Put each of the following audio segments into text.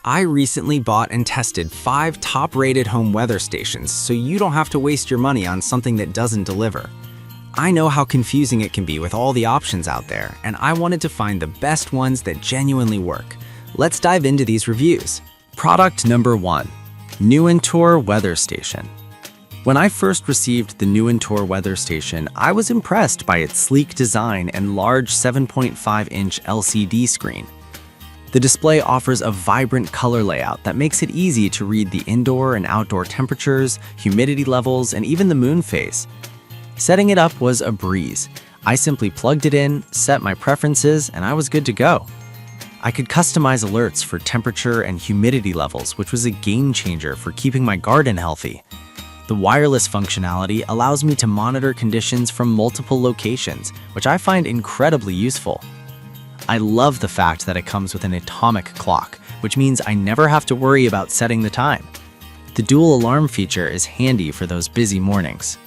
I recently bought and tested 5 top-rated home weather stations so you don't have to waste your money on something that doesn't deliver. I know how confusing it can be with all the options out there, and I wanted to find the best ones that genuinely work. Let's dive into these reviews. Product number 1. Nuentor Weather Station. When I first received the Nuentor Weather Station, I was impressed by its sleek design and large 7.5-inch LCD screen. The display offers a vibrant color layout that makes it easy to read the indoor and outdoor temperatures, humidity levels, and even the moon phase. Setting it up was a breeze. I simply plugged it in, set my preferences, and I was good to go. I could customize alerts for temperature and humidity levels, which was a game changer for keeping my garden healthy. The wireless functionality allows me to monitor conditions from multiple locations, which I find incredibly useful. I love the fact that it comes with an atomic clock, which means I never have to worry about setting the time. The dual alarm feature is handy for those busy mornings.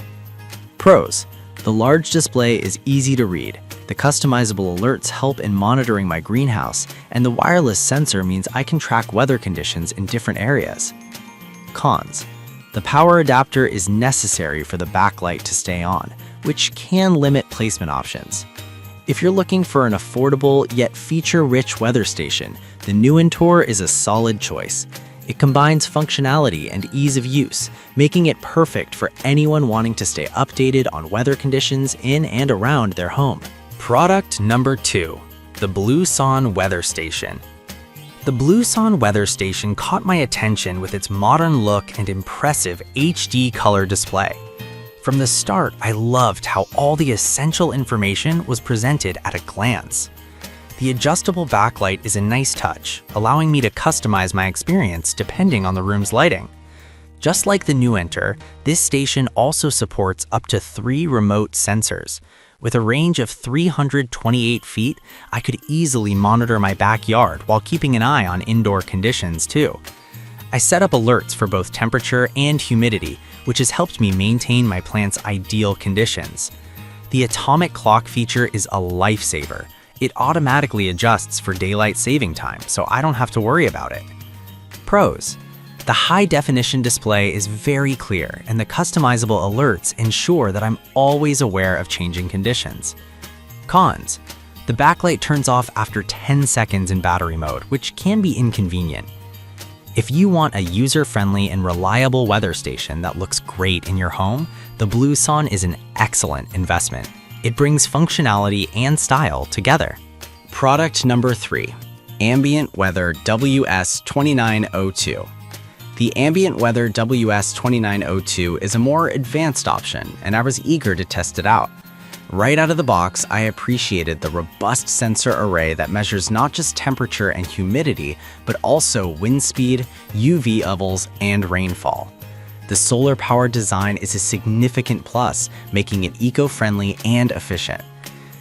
Pros: the large display is easy to read, the customizable alerts help in monitoring my greenhouse, and the wireless sensor means I can track weather conditions in different areas. Cons: the power adapter is necessary for the backlight to stay on, which can limit placement options. If you're looking for an affordable yet feature-rich weather station, the Nuentor is a solid choice. It combines functionality and ease of use, making it perfect for anyone wanting to stay updated on weather conditions in and around their home. Product number 2. The Blueson Weather Station. The Blueson Weather Station caught my attention with its modern look and impressive HD color display. From the start, I loved how all the essential information was presented at a glance. The adjustable backlight is a nice touch, allowing me to customize my experience depending on the room's lighting. Just like the Nuentor, this station also supports up to 3 remote sensors. With a range of 328 feet, I could easily monitor my backyard while keeping an eye on indoor conditions too. I set up alerts for both temperature and humidity, which has helped me maintain my plant's ideal conditions. The atomic clock feature is a lifesaver. It automatically adjusts for daylight saving time, so I don't have to worry about it. Pros: the high-definition display is very clear, and the customizable alerts ensure that I'm always aware of changing conditions. Cons: the backlight turns off after 10 seconds in battery mode, which can be inconvenient. If you want a user-friendly and reliable weather station that looks great in your home, the Blueson is an excellent investment. It brings functionality and style together. Product number 3. Ambient Weather WS2902. The Ambient Weather WS2902 is a more advanced option, and I was eager to test it out. Right out of the box, I appreciated the robust sensor array that measures not just temperature and humidity, but also wind speed, UV levels, and rainfall. The solar-powered design is a significant plus, making it eco-friendly and efficient.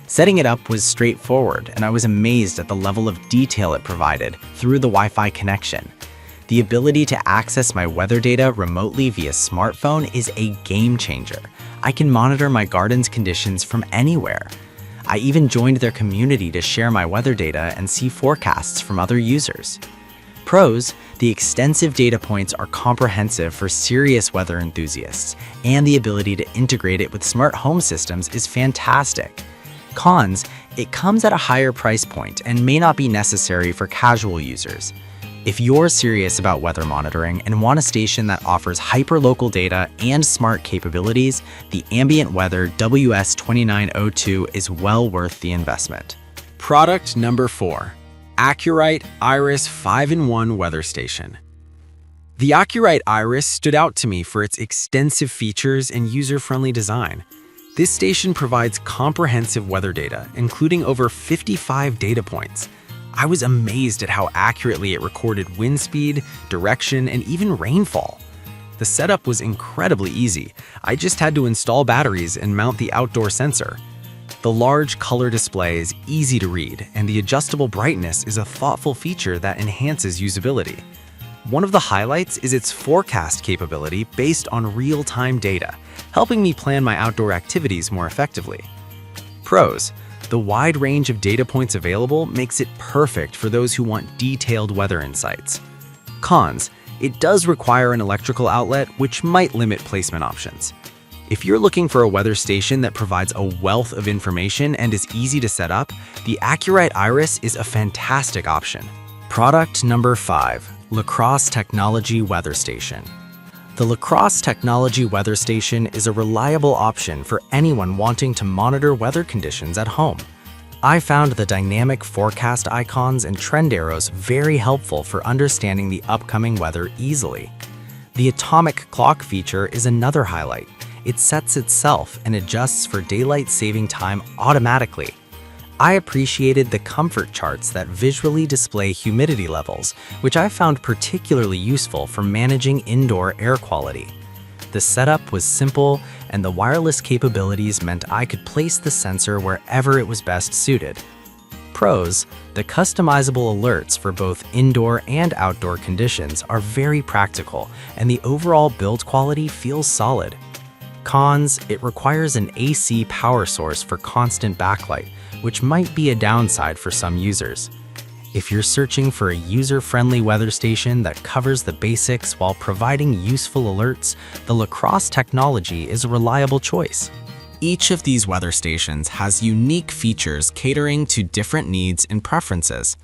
Setting it up was straightforward, and I was amazed at the level of detail it provided through the Wi-Fi connection. The ability to access my weather data remotely via smartphone is a game changer. I can monitor my garden's conditions from anywhere. I even joined their community to share my weather data and see forecasts from other users. Pros: the extensive data points are comprehensive for serious weather enthusiasts, and the ability to integrate it with smart home systems is fantastic. Cons: it comes at a higher price point and may not be necessary for casual users. If you're serious about weather monitoring and want a station that offers hyper-local data and smart capabilities, the Ambient Weather WS2902 is well worth the investment. Product number 4. Acurite Iris 5-in-1 Weather Station. The Acurite Iris stood out to me for its extensive features and user-friendly design. This station provides comprehensive weather data, including over 55 data points. I was amazed at how accurately it recorded wind speed, direction, and even rainfall. The setup was incredibly easy. I just had to install batteries and mount the outdoor sensor. The large color display is easy to read, and the adjustable brightness is a thoughtful feature that enhances usability. One of the highlights is its forecast capability based on real-time data, helping me plan my outdoor activities more effectively. Pros: the wide range of data points available makes it perfect for those who want detailed weather insights. Cons: it does require an electrical outlet, which might limit placement options. If you're looking for a weather station that provides a wealth of information and is easy to set up, the Acurite Iris is a fantastic option. Product number 5. Lacrosse Technology Weather Station. The Lacrosse Technology Weather Station is a reliable option for anyone wanting to monitor weather conditions at home. I found the dynamic forecast icons and trend arrows very helpful for understanding the upcoming weather easily. The atomic clock feature is another highlight. It sets itself and adjusts for daylight saving time automatically. I appreciated the comfort charts that visually display humidity levels, which I found particularly useful for managing indoor air quality. The setup was simple, and the wireless capabilities meant I could place the sensor wherever it was best suited. Pros: the customizable alerts for both indoor and outdoor conditions are very practical, and the overall build quality feels solid. Cons: it requires an AC power source for constant backlight, which might be a downside for some users. If you're searching for a user-friendly weather station that covers the basics while providing useful alerts, the Lacrosse technology is a reliable choice. Each of these weather stations has unique features catering to different needs and preferences.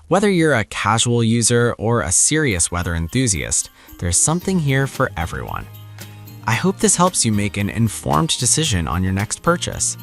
Whether you're a casual user or a serious weather enthusiast, there's something here for everyone. I hope this helps you make an informed decision on your next purchase.